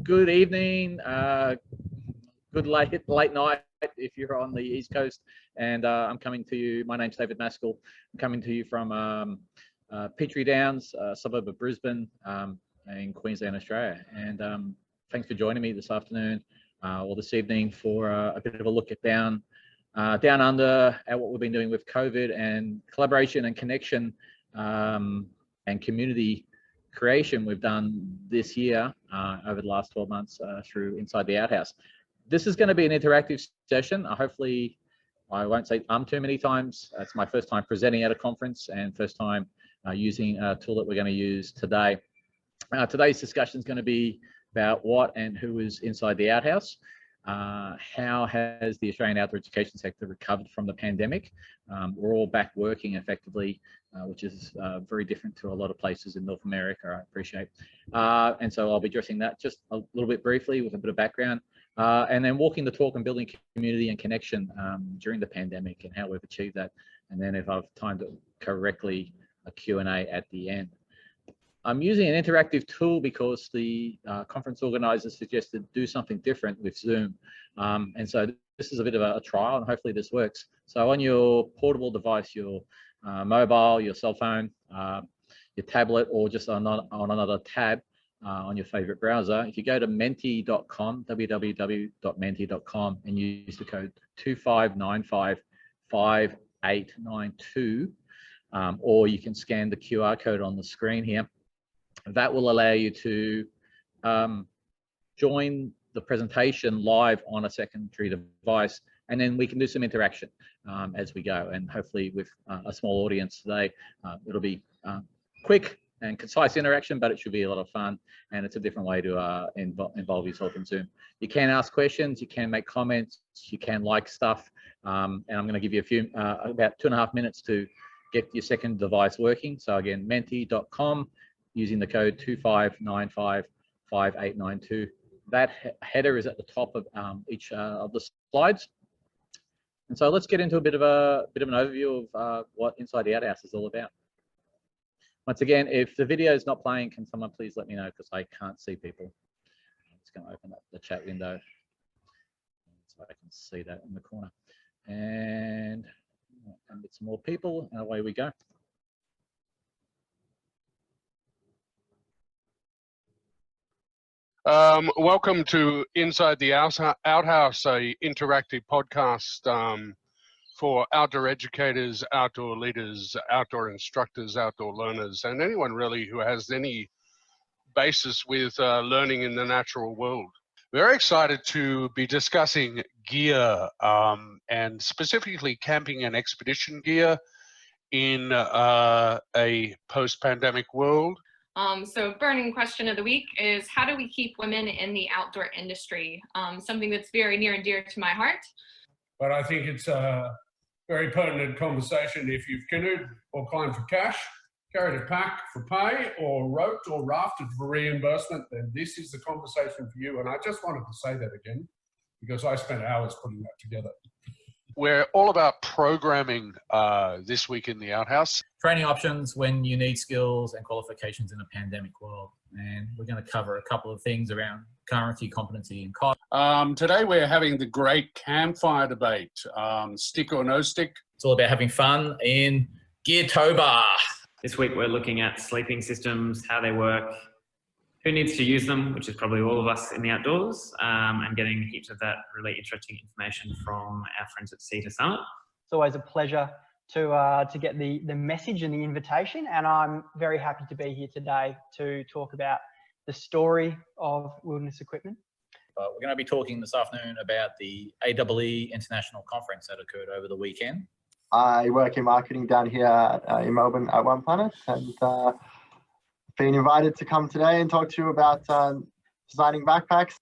good evening, good late night if you're on the East Coast. And I'm coming to you, my name's David Maskell. I'm coming to you from Petrie Downs, a suburb of Brisbane in Queensland, Australia. And thanks for joining me this afternoon or this evening for a bit of a look at down under at what we've been doing with COVID and collaboration and connection and community creation we've done this year over the last 12 months through Inside the Outhouse. This is going to be an interactive session. Hopefully, I won't say too many times. It's my first time presenting at a conference and first time using a tool that we're going to use today. Today's discussion is going to be about what and who is inside the outhouse. How has the Australian outdoor education sector recovered from the pandemic? We're all back working effectively, which is very different to a lot of places in North America, I appreciate. And so I'll be addressing that just a little bit briefly with a bit of background, and then walking the talk and building community and connection during the pandemic and how we've achieved that. And then if I've timed it correctly, a Q&A at the end. I'm using an interactive tool because the conference organizers suggested do something different with Zoom. And so this is a bit of a trial and hopefully this works. So on your portable device, your mobile, your cell phone, your tablet, or just on another tab on your favorite browser, if you go to menti.com, www.menti.com, and use the code 25955892, or you can scan the QR code on the screen here. That will allow you to join the presentation live on a secondary device, and then we can do some interaction as we go. And hopefully with a small audience today, it'll be quick and concise interaction, but it should be a lot of fun. And it's a different way to involve yourself in Zoom. You can ask questions, you can make comments, you can like stuff. And I'm gonna give you a few, about 2.5 minutes to get your second device working. So again, menti.com, using the code 25955892. That header is at the top of each of the slides. And so let's get into a bit of an overview of what Inside the Outhouse is all about. Once again, if the video is not playing, can someone please let me know because I can't see people. I'm just going to open up the chat window so I can see that in the corner. And get some more people, and away we go. Welcome to Inside the Outhouse, a interactive podcast for outdoor educators, outdoor leaders, outdoor instructors, outdoor learners, and anyone really who has any basis with learning in the natural world. Very excited to be discussing gear and specifically camping and expedition gear in a post-pandemic world. So burning question of the week is, how do we keep women in the outdoor industry? Something that's very near and dear to my heart. But I think it's a very pertinent conversation. If you've canoed or climbed for cash, carried a pack for pay, or roped or rafted for reimbursement, then this is the conversation for you. And I just wanted to say that again, because I spent hours putting that together. We're all about programming this week in the Outhouse. Training options when you need skills and qualifications in a pandemic world. And we're going to cover a couple of things around currency, competency, and cost. Today we're having the great campfire debate, stick or no stick. It's all about having fun in Geartober. This week we're looking at sleeping systems, how they work, who needs to use them, which is probably all of us in the outdoors, and getting heaps of that really interesting information from our friends at OCA Summit. It's always a pleasure to get the message and the invitation, and I'm very happy to be here today to talk about the story of wilderness equipment. We're going to be talking this afternoon about the AEE International Conference that occurred over the weekend. I work in marketing down here in Melbourne at One Planet, and been invited to come today and talk to you about designing backpacks.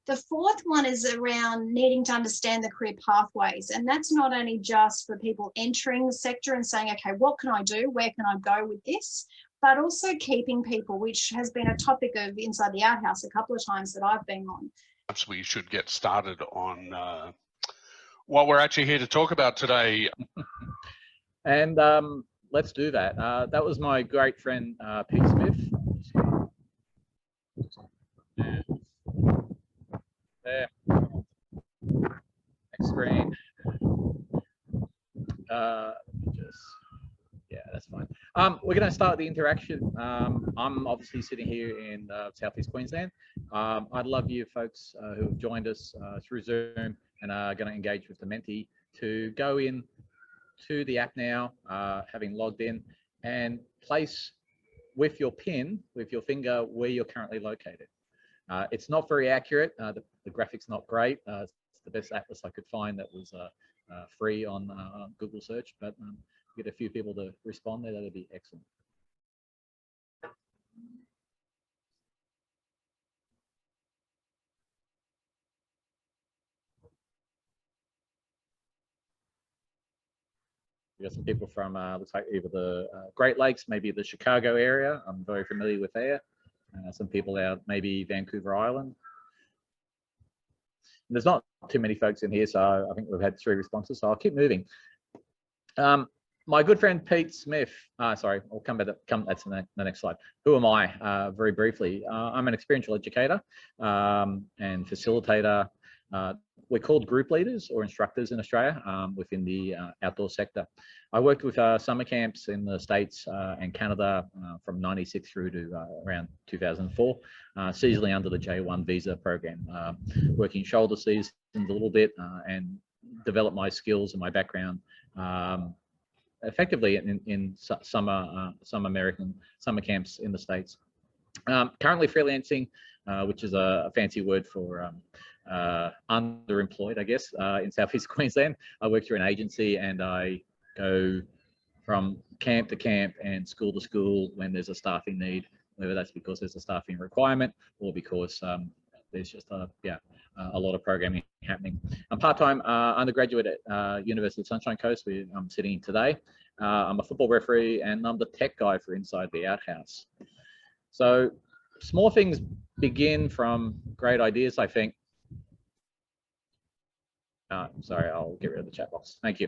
The fourth one is around needing to understand the career pathways. And that's not only just for people entering the sector and saying, okay, what can I do? Where can I go with this? But also keeping people, which has been a topic of Inside the Outhouse a couple of times that I've been on. Perhaps we should get started on what we're actually here to talk about today. And let's do that. That was my great friend, Pete Smith. screen. Yeah, that's fine. We're going to start the interaction. I'm obviously sitting here in Southeast Queensland. I'd love you folks who have joined us through Zoom and are going to engage with the Menti to go in to the app now, having logged in, and place with your pin, with your finger, where you're currently located. It's not very accurate. The graphic's not great. It's the best atlas I could find that was free on Google search, but get a few people to respond there, that'd be excellent. We got some people from looks like either the Great Lakes, maybe the Chicago area. I'm very familiar with there. Some people out maybe Vancouver Island. There's not too many folks in here, so I think we've had 3 responses, so I'll keep moving. My good friend Pete Smith, sorry, I'll come back, that's the next slide. Who am I? Very briefly, I'm an experiential educator and facilitator. We're called group leaders or instructors in Australia within the outdoor sector. I worked with summer camps in the States and Canada from '96 through to around 2004, seasonally under the J1 visa program, working shoulder seasons a little bit and develop my skills and my background effectively in some American summer camps in the States. Currently freelancing, which is a fancy word for underemployed, I guess, in Southeast Queensland. I work through an agency and I go from camp to camp and school to school when there's a staffing need, whether that's because there's a staffing requirement or because there's just a lot of programming happening. I'm part-time undergraduate at University of Sunshine Coast, where I'm sitting today. I'm a football referee and I'm the tech guy for Inside the Outhouse. So small things begin from great ideas, I think. Sorry, I'll get rid of the chat box. Thank you.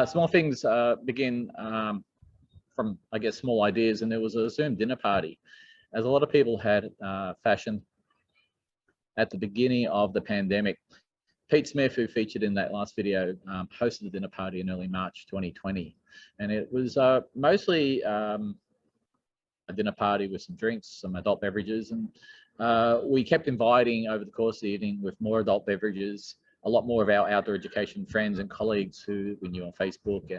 Small things begin from, I guess, small ideas, and there was a Zoom dinner party. As a lot of people had fashioned at the beginning of the pandemic. Pete Smith, who featured in that last video, hosted a dinner party in early March 2020. And it was mostly a dinner party with some drinks, some adult beverages. And we kept inviting over the course of the evening with more adult beverages, a lot more of our outdoor education friends and colleagues who we knew on Facebook,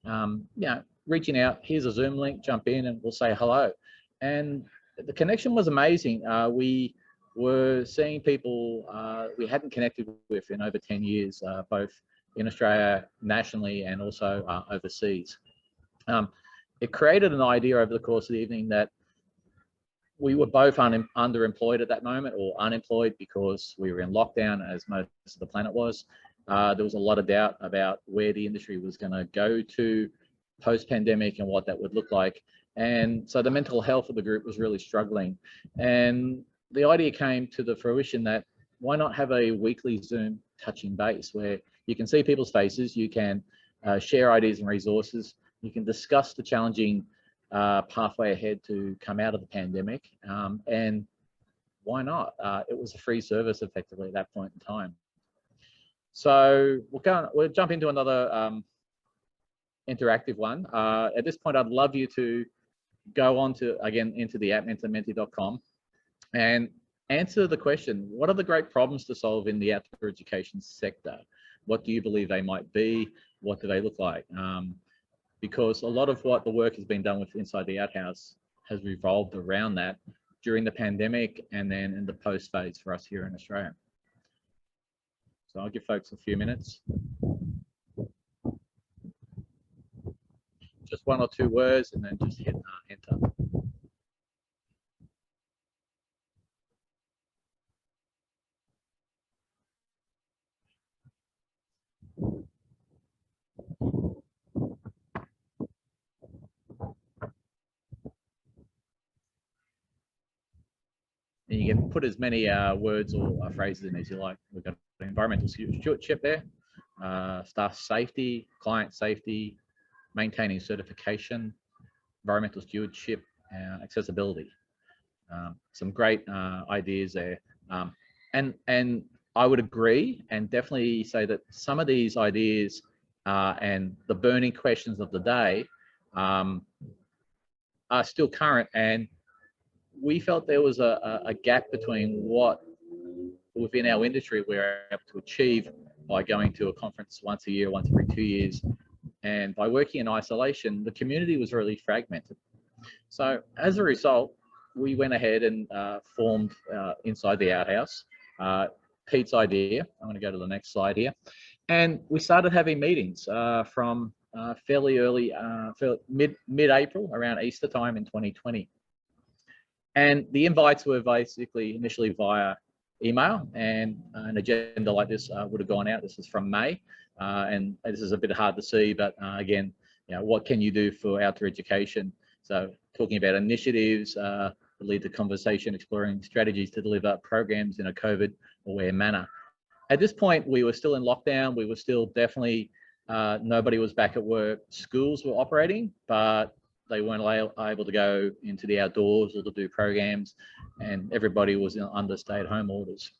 and reaching out, here's a Zoom link, jump in and we'll say hello. And the connection was amazing. We were seeing people we hadn't connected with in over 10 years, both in Australia, nationally, and also overseas. It created an idea over the course of the evening that we were both underemployed at that moment, or unemployed because we were in lockdown, as most of the planet was. There was a lot of doubt about where the industry was going to go to post-pandemic and what that would look like. And so the mental health of the group was really struggling. And the idea came to the fruition that why not have a weekly Zoom touching base where you can see people's faces, you can share ideas and resources, you can discuss the challenging pathway ahead to come out of the pandemic, and why not? It was a free service effectively at that point in time. So we'll jump into another interactive one. At this point, I'd love you to go on to, again, into the app, mentormenti.com, and answer the question, what are the great problems to solve in the outdoor education sector? What do you believe they might be? What do they look like? Because a lot of what the work has been done with Inside the Outhouse has revolved around that during the pandemic and then in the post phase for us here in Australia. So I'll give folks a few minutes. Just 1 or 2 words and then just hit enter. And you can put as many words or phrases in as you like. We've got environmental stewardship there, staff safety, client safety, maintaining certification, environmental stewardship, accessibility. Some great ideas there. And I would agree and definitely say that some of these ideas and the burning questions of the day are still current, and we felt there was a gap between what within our industry we're able to achieve by going to a conference once a year, once every 2 years, and by working in isolation, the community was really fragmented. So as a result, we went ahead and formed inside the Outhaus, Pete's idea. I'm going to go to the next slide here. And we started having meetings from fairly early, mid-April, around Easter time in 2020. And the invites were basically initially via email, and an agenda like this would have gone out. This is from May, and this is a bit hard to see, but again, you know, what can you do for outdoor education? So talking about initiatives that lead to conversation, exploring strategies to deliver programs in a COVID-aware manner. At this point, we were still in lockdown. We were still definitely, nobody was back at work. Schools were operating, but they weren't able to go into the outdoors or to do programs, and everybody was under stay-at-home orders.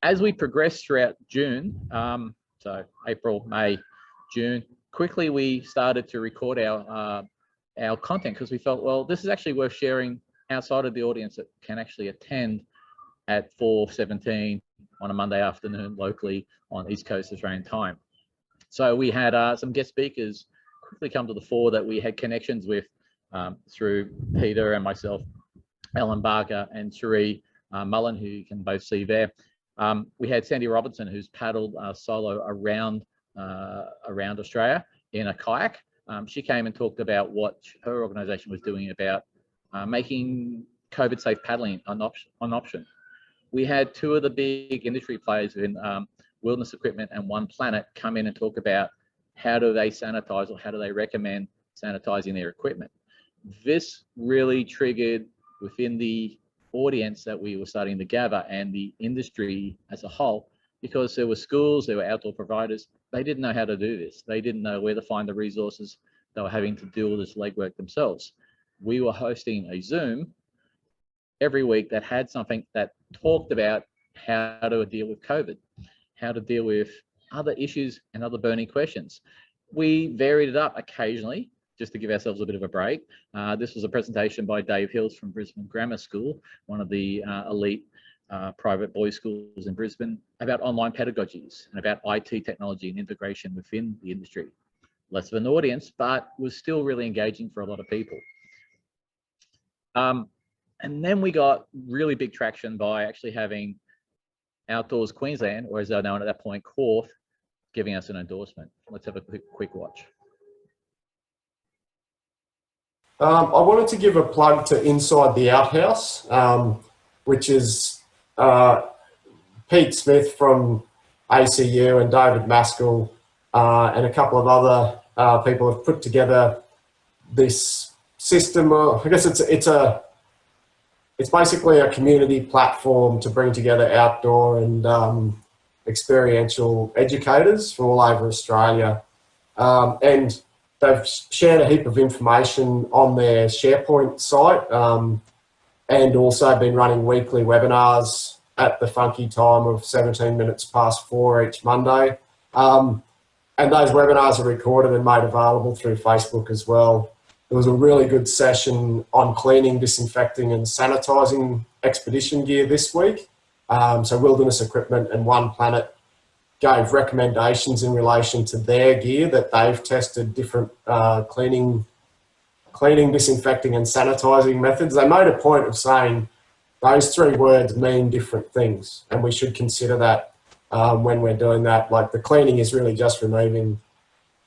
As we progressed throughout June, so April, May, June, quickly we started to record our content, because we felt, well, this is actually worth sharing outside of the audience that can actually attend at 4:17 on a Monday afternoon locally on East Coast Australian time. So we had some guest speakers quickly come to the fore that we had connections with through Peter and myself, Alan Barker and Cherie Mullen, who you can both see there. We had Sandy Robinson, who's paddled solo around Australia in a kayak. She came and talked about what her organisation was doing about making COVID safe paddling an option. We had two of the big industry players in Wilderness Equipment and One Planet come in and talk about how do they sanitize, or how do they recommend sanitizing their equipment. This really triggered within the audience that we were starting to gather and the industry as a whole, because there were schools, there were outdoor providers, they didn't know how to do this. They didn't know where to find the resources. They were having to do all this legwork themselves. We were hosting a Zoom every week that had something that talked about how to deal with COVID, how to deal with other issues and other burning questions. We varied it up occasionally just to give ourselves a bit of a break. This was a presentation by Dave Hills from Brisbane Grammar School, one of the elite private boys' schools in Brisbane, about online pedagogies and about IT technology and integration within the industry. Less of an audience, but was still really engaging for a lot of people. And then we got really big traction by actually having Outdoors Queensland, or as they're known at that point, Corth, giving us an endorsement. Let's have a quick watch. I wanted to give a plug to Inside the Outhouse, which is Pete Smith from ACU and David Maskell and a couple of other people have put together this system. I guess it's basically a community platform to bring together outdoor and experiential educators from all over Australia. And they've shared a heap of information on their SharePoint site and also been running weekly webinars at the funky time of 17 minutes past 4 each Monday. And those webinars are recorded and made available through Facebook as well. There was a really good session on cleaning, disinfecting and sanitising expedition gear this week. So Wilderness Equipment and One Planet gave recommendations in relation to their gear that they've tested different cleaning, disinfecting and sanitising methods. They made a point of saying those three words mean different things, and we should consider that when we're doing that. Like, the cleaning is really just removing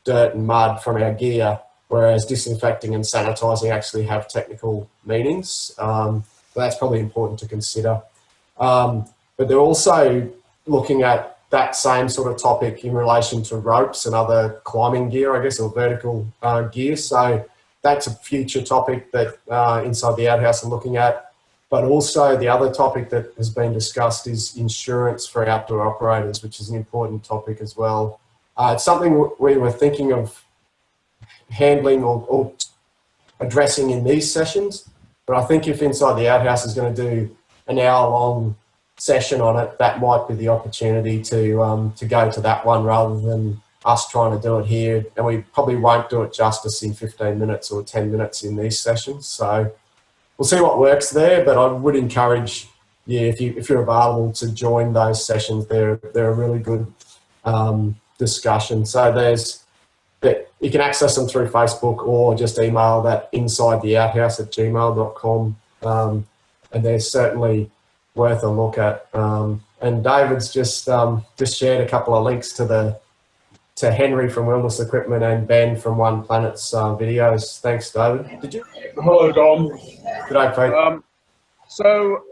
dirt and mud from our gear, whereas disinfecting and sanitising actually have technical meanings. So that's probably important to consider. But they're also looking at that same sort of topic in relation to ropes and other climbing gear, I guess, or vertical gear. So that's a future topic that Inside the Outhouse are looking at. But also the other topic that has been discussed is insurance for outdoor operators, which is an important topic as well. It's something we were thinking of handling or addressing in these sessions. But I think if Inside the Outhouse is going to do an hour-long session on it, that might be the opportunity to go to that one rather than us trying to do it here. And we probably won't do it justice in 15 minutes or 10 minutes in these sessions. So we'll see what works there, but I would encourage you, if you're available, to join those sessions. They're a really good discussion. So you can access them through Facebook or just email that insidetheouthouse@gmail.com. And they're certainly worth a look at. And David's just shared a couple of links to Henry from Wilderness Equipment and Ben from One Planet's videos. Thanks, David. Did you? Hello, Dom. G'day, Pete. So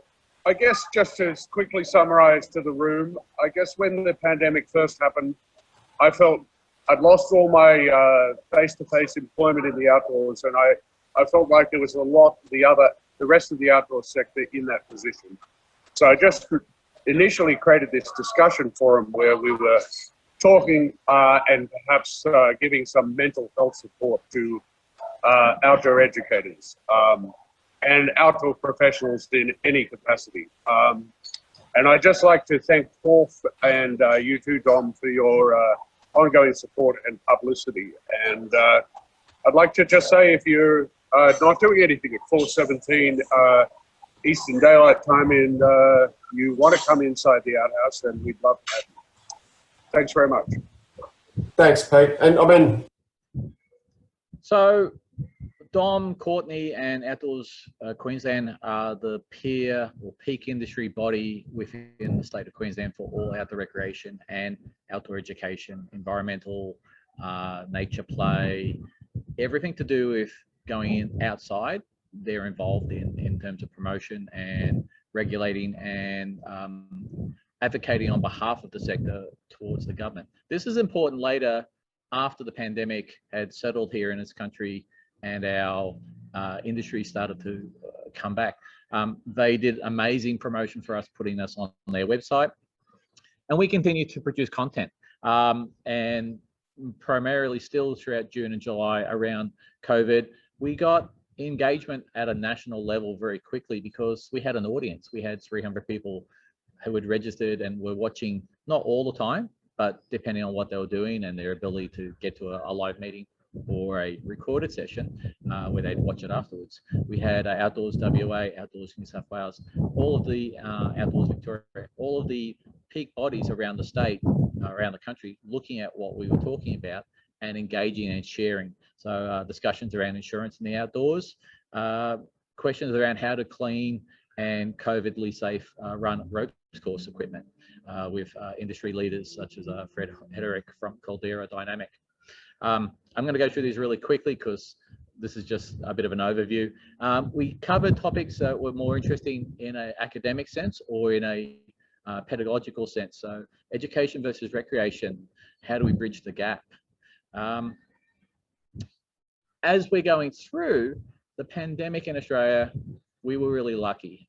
I guess just to quickly summarize to the room, I guess when the pandemic first happened, I felt I'd lost all my face-to-face employment in the outdoors, and I felt like there was a lot the rest of the outdoor sector in that position. So I just initially created this discussion forum where we were talking and perhaps giving some mental health support to outdoor educators and outdoor professionals in any capacity. And I'd just like to thank Forth and you too, Dom, for your ongoing support and publicity. And I'd like to just say, if you're not doing anything at 4:17 Eastern Daylight Time and you want to come inside the Outhouse, then we'd love to have you. Thanks very much. Thanks, Pete. And I mean, so Dom, Courtney and Outdoors Queensland are the peer or peak industry body within the state of Queensland for all outdoor recreation and outdoor education, environmental, nature play, everything to do with going in outside. They're involved in terms of promotion and regulating and advocating on behalf of the sector towards the government. This is important later, after the pandemic had settled here in this country and our industry started to come back. They did amazing promotion for us, putting us on their website, and we continue to produce content, and primarily still throughout June and July around COVID. We got engagement at a national level very quickly because we had an audience. We had 300 people who had registered and were watching, not all the time, but depending on what they were doing and their ability to get to a live meeting or a recorded session where they'd watch it afterwards. We had Outdoors WA, Outdoors New South Wales, all of the Outdoors Victoria, all of the peak bodies around the state, around the country, looking at what we were talking about and engaging and sharing. So discussions around insurance in the outdoors, questions around how to clean and COVIDly safe run ropes course equipment with industry leaders such as Fred Hederick from Caldera Dynamic. I'm going to go through these really quickly because this is just a bit of an overview. We covered topics that were more interesting in an academic sense or in a pedagogical sense. So education versus recreation, how do we bridge the gap? As we're going through the pandemic in Australia, we were really lucky.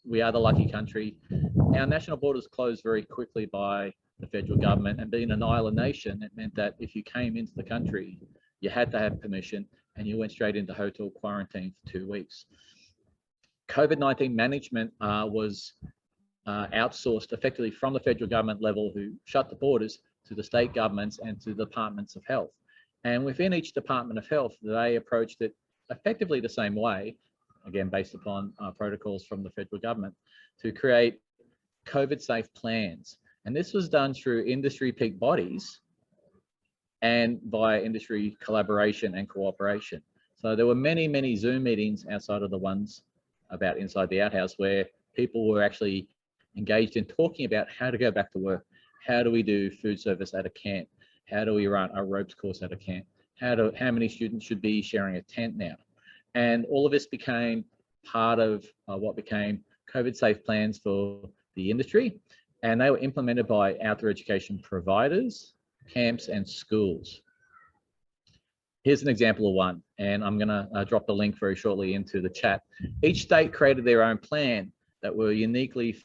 We are the lucky country. Our national borders closed very quickly by the federal government, and being an island nation, it meant that if you came into the country, you had to have permission and you went straight into hotel quarantine for 2 weeks. COVID-19 management was outsourced effectively from the federal government level, who shut the borders, to the state governments and to the departments of health. And within each department of health, they approached it effectively the same way, again, based upon protocols from the federal government, to create COVID safe plans. And this was done through industry peak bodies and by industry collaboration and cooperation. So there were many, many Zoom meetings outside of the ones about inside the outhouse, where people were actually engaged in talking about how to go back to work. How do we do food service at a camp? How do we run a ropes course at a camp? How many students should be sharing a tent now? And all of this became part of what became COVID safe plans for the industry. And they were implemented by outdoor education providers, camps and schools. Here's an example of one, and I'm gonna drop the link very shortly into the chat. Each state created their own plan that were uniquely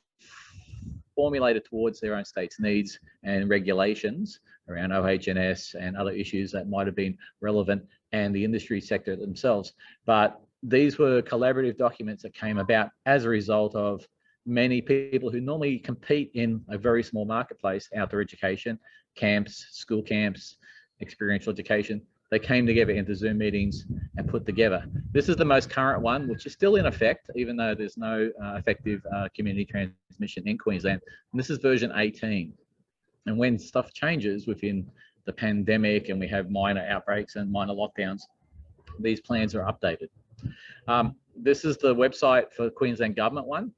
formulated towards their own state's needs and regulations around OH&S and other issues that might have been relevant, and the industry sector themselves. But these were collaborative documents that came about as a result of many people who normally compete in a very small marketplace, outdoor education, camps, school camps, experiential education, they came together into Zoom meetings and put together. This is the most current one, which is still in effect, even though there's no effective community transmission in Queensland. And this is version 18. And when stuff changes within the pandemic and we have minor outbreaks and minor lockdowns, these plans are updated. This is the website for the Queensland government one.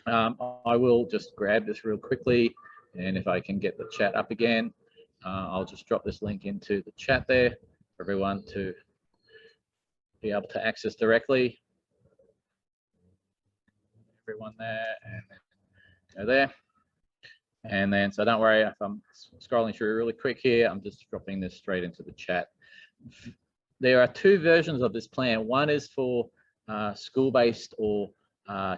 I will just grab this real quickly, and if I can get the chat up again, I'll just drop this link into the chat there for everyone to be able to access directly. Everyone there, and then go there. And then, so don't worry if I'm scrolling through really quick here, I'm just dropping this straight into the chat. There are two versions of this plan. One is for school-based or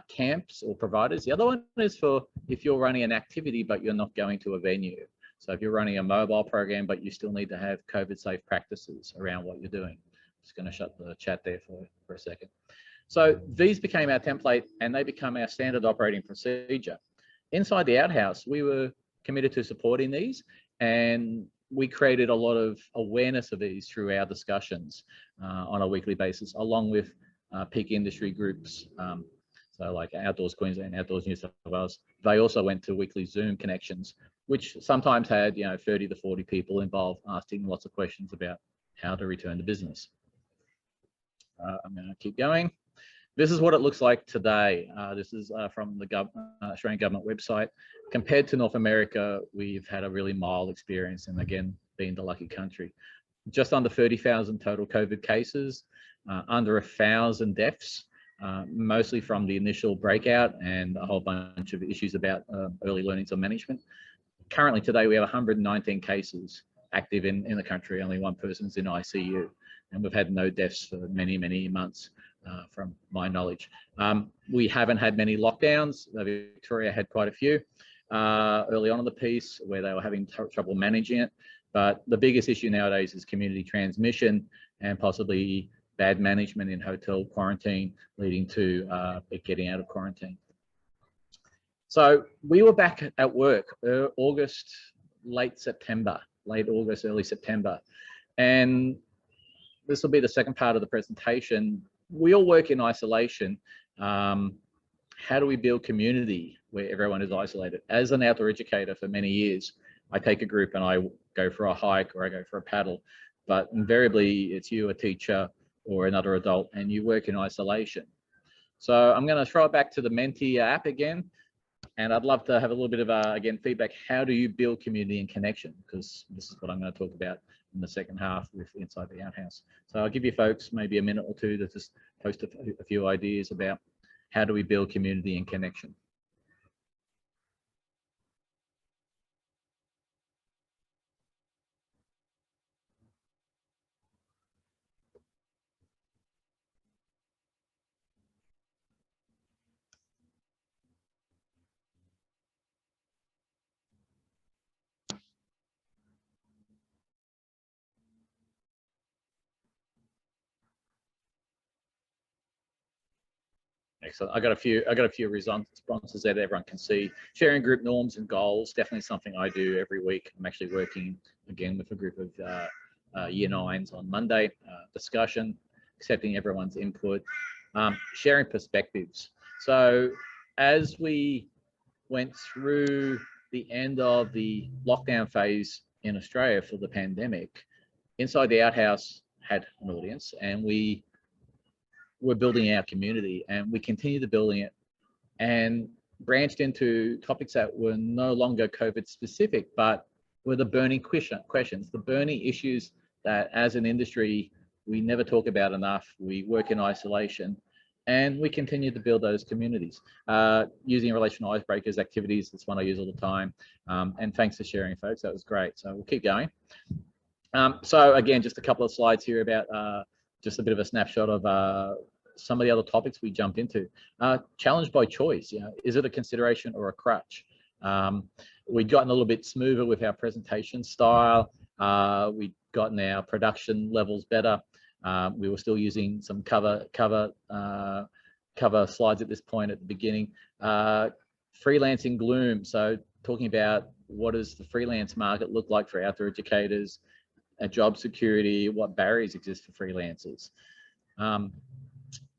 camps or providers. The other one is for if you're running an activity, but you're not going to a venue. So if you're running a mobile program, but you still need to have COVID-safe practices around what you're doing. Just going to shut the chat there for a second. So these became our template and they become our standard operating procedure. Inside the Outhaus, we were committed to supporting these, and we created a lot of awareness of these through our discussions on a weekly basis, along with peak industry groups. So like Outdoors Queensland, Outdoors New South Wales, they also went to weekly Zoom connections, which sometimes had 30 to 40 people involved, asking lots of questions about how to return to business. I'm going to keep going. This is what it looks like today. This is from the Australian government website. Compared to North America, we've had a really mild experience, and again, being the lucky country. Just under 30,000 total COVID cases, under 1,000 deaths, mostly from the initial breakout and a whole bunch of issues about early learnings or management. Currently today, we have 119 cases active in the country. Only one person's in ICU, and we've had no deaths for many, many months. From my knowledge. We haven't had many lockdowns. Victoria had quite a few early on in the piece where they were having trouble managing it. But the biggest issue nowadays is community transmission and possibly bad management in hotel quarantine, leading to it getting out of quarantine. So we were back at work August, late August, early September. And this will be the second part of the presentation. We all work in isolation. How do we build community where everyone is isolated? As an outdoor educator for many years, I take a group and I go for a hike or I go for a paddle, but invariably it's you, a teacher or another adult, and you work in isolation. So I'm going to throw it back to the Menti app again, and I'd love to have a little bit of, again, feedback. How do you build community and connection? Because this is what I'm going to talk about in the second half with Inside the Outhaus. So I'll give you folks maybe a minute or two to just post a few ideas about how do we build community and connection. Excellent. I got a few responses there that everyone can see. Sharing group norms and goals, definitely something I do every week. I'm actually working again with a group of year 9s on Monday. Discussion, accepting everyone's input, sharing perspectives. So as we went through the end of the lockdown phase in Australia for the pandemic, Inside the Outhaus had an audience, and we're building our community, and we continue to building it, and branched into topics that were no longer COVID specific, but were the burning questions, the burning issues that as an industry, we never talk about enough. We work in isolation, and we continue to build those communities. Using relational icebreakers activities, that's one I use all the time. And thanks for sharing, folks, that was great. So we'll keep going. So again, just a couple of slides here about just a bit of a snapshot of some of the other topics we jumped into. Challenge by choice, is it a consideration or a crutch? We'd gotten a little bit smoother with our presentation style. We'd gotten our production levels better. We were still using some cover cover slides at this point at the beginning. Freelancing gloom. So talking about what does the freelance market look like for outdoor educators, job security, what barriers exist for freelancers.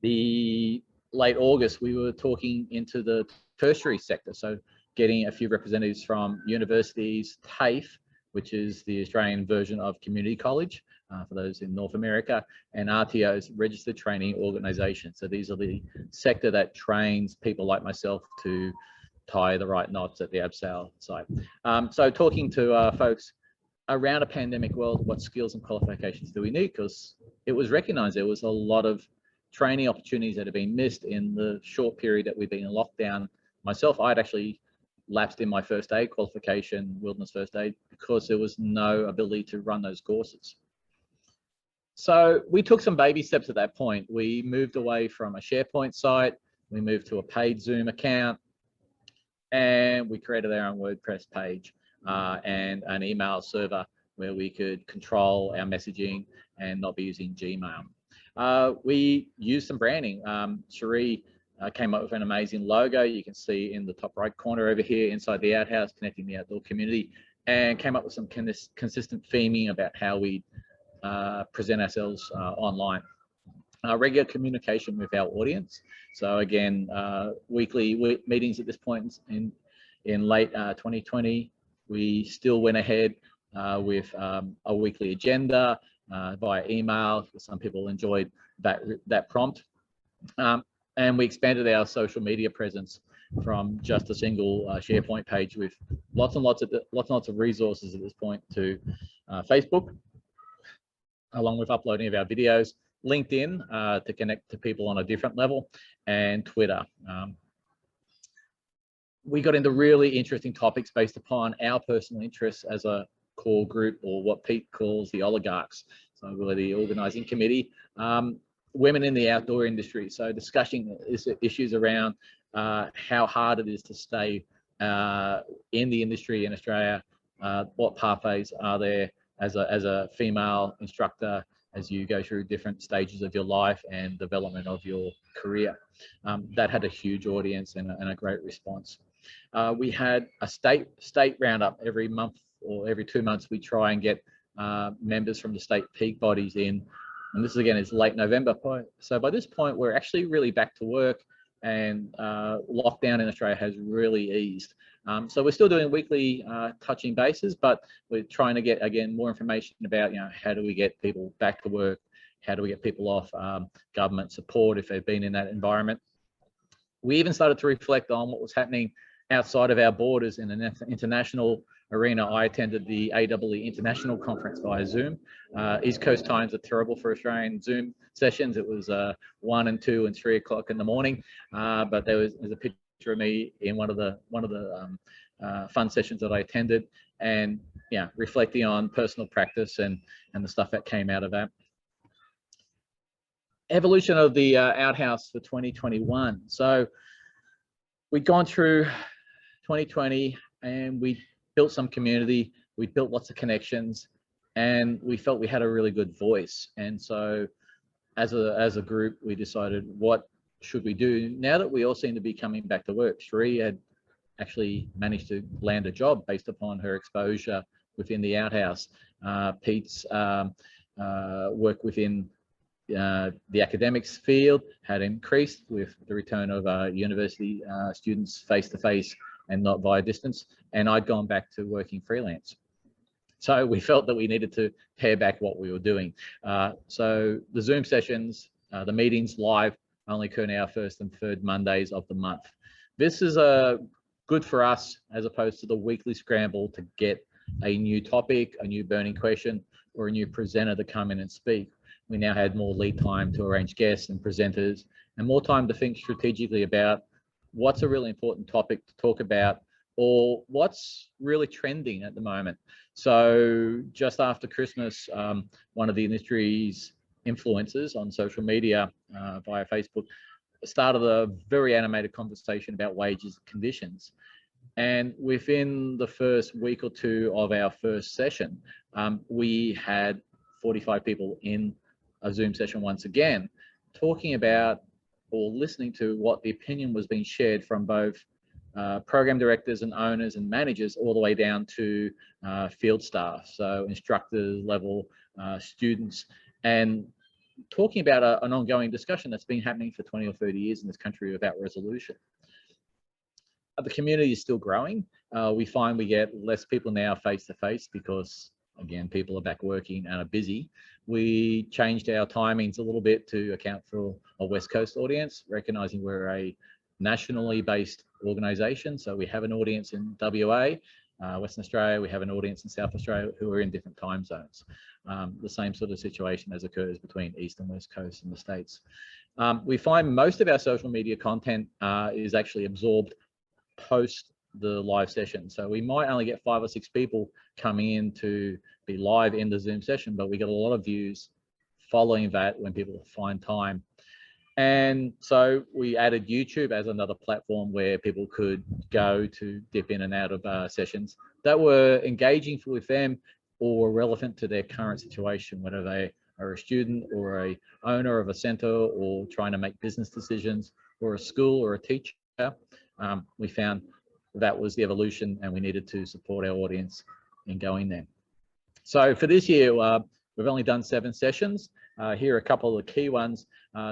The late August, we were talking into the tertiary sector. So getting a few representatives from universities, TAFE, which is the Australian version of community college, for those in North America, and RTOs, registered training organizations. So these are the sector that trains people like myself to tie the right knots at the abseil site. So talking to folks around a pandemic world, what skills and qualifications do we need? Because it was recognized there was a lot of training opportunities that have been missed in the short period that we've been in lockdown. Myself, I'd actually lapsed in my first aid qualification, wilderness first aid, because there was no ability to run those courses. So we took some baby steps at that point. We moved away from a SharePoint site, we moved to a paid Zoom account, and we created our own WordPress page and an email server where we could control our messaging and not be using Gmail. We used some branding. Cherie came up with an amazing logo. You can see in the top right corner over here inside the Outhouse, connecting the outdoor community, and came up with some consistent theming about how we present ourselves online. Regular communication with our audience. So again, weekly meetings at this point in late 2020. We still went ahead with a weekly agenda via email. Some people enjoyed that prompt. And we expanded our social media presence from just a single SharePoint page with lots and lots of resources at this point to Facebook, along with uploading of our videos, LinkedIn to connect to people on a different level, and Twitter. We got into really interesting topics based upon our personal interests as a core group, or what Pete calls the oligarchs. So we're the organizing committee. Women in the outdoor industry. So discussing issues around how hard it is to stay in the industry in Australia. What pathways are there as a female instructor as you go through different stages of your life and development of your career. That had a huge audience and a great response. We had a state roundup every month or every 2 months. We try and get members from the state peak bodies in, and this again is late November. So by this point, we're actually really back to work, and lockdown in Australia has really eased. So we're still doing weekly touching bases, but we're trying to get, again, more information about, how do we get people back to work? How do we get people off government support if they've been in that environment? We even started to reflect on what was happening outside of our borders in an international arena. I attended the AEE International Conference via Zoom. East Coast times are terrible for Australian Zoom sessions. It was 1 and 2 and 3 o'clock in the morning, but there's a picture of me in one of the fun sessions that I attended, and reflecting on personal practice and the stuff that came out of that. Evolution of the Outhouse for 2021. So we'd gone through 2020 and we built some community, we built lots of connections, and we felt we had a really good voice. And so as a group, we decided, what should we do now that we all seem to be coming back to work? Cherie had actually managed to land a job based upon her exposure within the Outhouse. Pete's work within the academics field had increased with the return of university students face-to-face and not via distance, and I'd gone back to working freelance. So we felt that we needed to pare back what we were doing. So the Zoom sessions, the meetings live, only occur now first and third Mondays of the month. This is good for us as opposed to the weekly scramble to get a new topic, a new burning question, or a new presenter to come in and speak. We now had more lead time to arrange guests and presenters, and more time to think strategically about what's a really important topic to talk about, or what's really trending at the moment. So just after Christmas, one of the industry's influencers on social media via Facebook started a very animated conversation about wages and conditions. And within the first week or two of our first session, we had 45 people in a Zoom session once again, talking about or listening to what the opinion was being shared from both program directors and owners and managers all the way down to field staff, so instructors level, students, and talking about an ongoing discussion that's been happening for 20 or 30 years in this country without resolution. The community is still growing. We find we get less people now face to face because, again, people are back working and are busy. We changed our timings a little bit to account for a West Coast audience, recognizing we're a nationally based organization. So we have an audience in WA, Western Australia, we have an audience in South Australia who are in different time zones. The same sort of situation as occurs between East and West Coast in the States. We find most of our social media content is actually absorbed post the live session. So we might only get 5 or 6 people coming in to be live in the Zoom session, but we get a lot of views following that when people find time. And so we added YouTube as another platform where people could go to dip in and out of sessions that were engaging with them or relevant to their current situation, whether they are a student or a owner of a center or trying to make business decisions, or a school or a teacher. We found that was the evolution and we needed to support our audience in going there. So for this year, we've only done 7 sessions. Here are a couple of the key ones.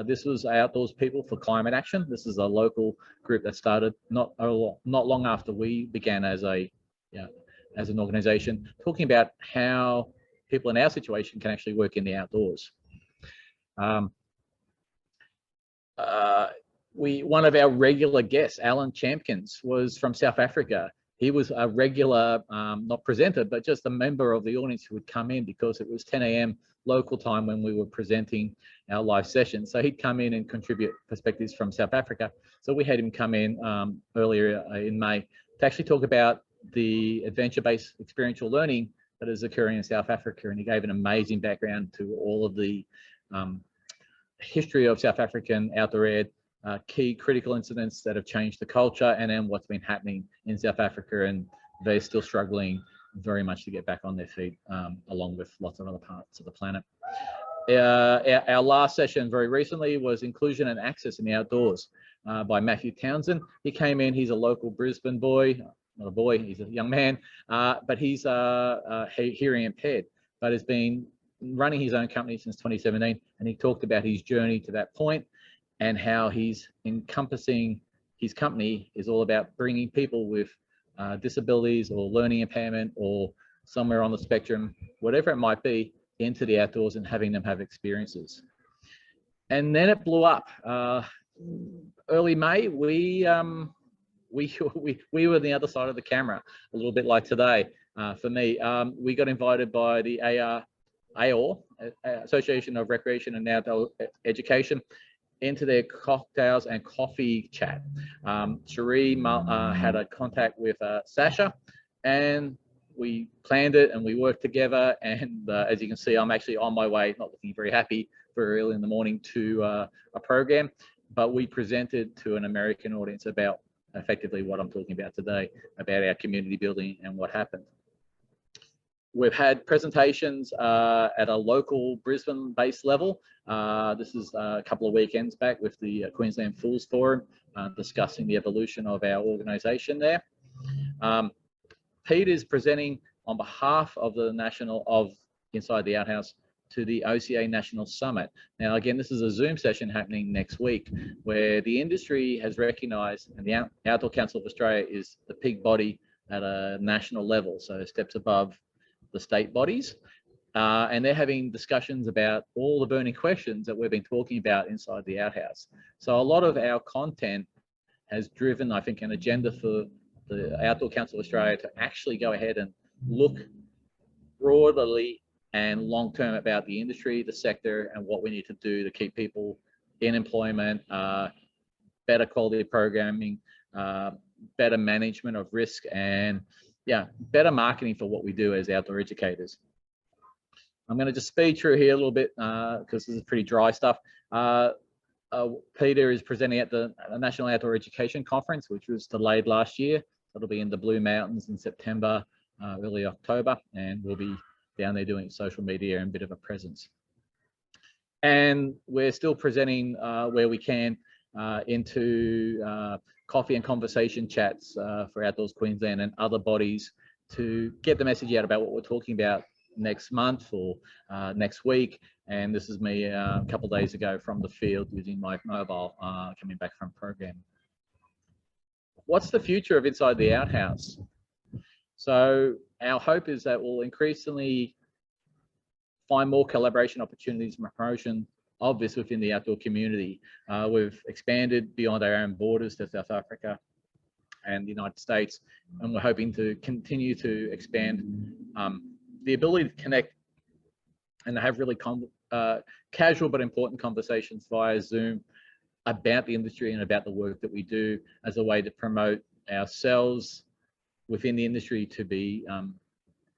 This was Outdoors People for Climate Action. This is a local group that started not long after we began as an organization, talking about how people in our situation can actually work in the outdoors. One of our regular guests, Alan Champkins, was from South Africa. He was a regular, not presenter, but just a member of the audience who would come in because it was 10 a.m. local time when we were presenting our live session. So he'd come in and contribute perspectives from South Africa. So we had him come in earlier in May to actually talk about the adventure-based experiential learning that is occurring in South Africa. And he gave an amazing background to all of the history of South African outdoor ed, key critical incidents that have changed the culture, and then what's been happening in South Africa, and they're still struggling very much to get back on their feet, along with lots of other parts of the planet. Our last session very recently was Inclusion and Access in the Outdoors by Matthew Townsend. He came in, he's a local Brisbane boy, not a boy, he's a young man, but he's hearing impaired, but has been running his own company since 2017, and he talked about his journey to that point and how he's encompassing his company is all about bringing people with disabilities or learning impairment or somewhere on the spectrum, whatever it might be, into the outdoors and having them have experiences. And then it blew up. Early May, we were the other side of the camera, a little bit like today for me. We got invited by the AORE, Association of Recreation and Outdoor Education, into their cocktails and coffee chat. Cherie had a contact with Sasha, and we planned it and we worked together. And as you can see, I'm actually on my way, not looking very happy, very early in the morning to a program, but we presented to an American audience about effectively what I'm talking about today, about our community building and what happened. We've had presentations at a local Brisbane-based level. This is a couple of weekends back with the Queensland Fools Forum, discussing the evolution of our organisation there. Pete is presenting on behalf of the Inside the Outhouse to the OCA National Summit. Now, again, this is a Zoom session happening next week where the industry has recognised, and the Outdoor Council of Australia is the peak body at a national level, so steps above the state bodies, and they're having discussions about all the burning questions that we've been talking about inside the Outhouse. So a lot of our content has driven, I think, an agenda for the Outdoor Council of Australia to actually go ahead and look broadly and long-term about the industry, the sector, and what we need to do to keep people in employment, better quality of programming, better management of risk, and better marketing for what we do as outdoor educators. I'm going to just speed through here a little bit because this is pretty dry stuff. Peter is presenting at the National Outdoor Education Conference, which was delayed last year. It'll be in the Blue Mountains in September, early October, and we'll be down there doing social media and a bit of a presence. And we're still presenting where we can into coffee and conversation chats for Outdoors Queensland and other bodies to get the message out about what we're talking about next month or next week. And this is me a couple of days ago from the field using my mobile coming back from program. What's the future of Inside the Outhouse? So our hope is that we'll increasingly find more collaboration opportunities and promotion of this within the outdoor community. We've expanded beyond our own borders to South Africa and the United States, and we're hoping to continue to expand the ability to connect and have really casual but important conversations via Zoom about the industry and about the work that we do as a way to promote ourselves within the industry to be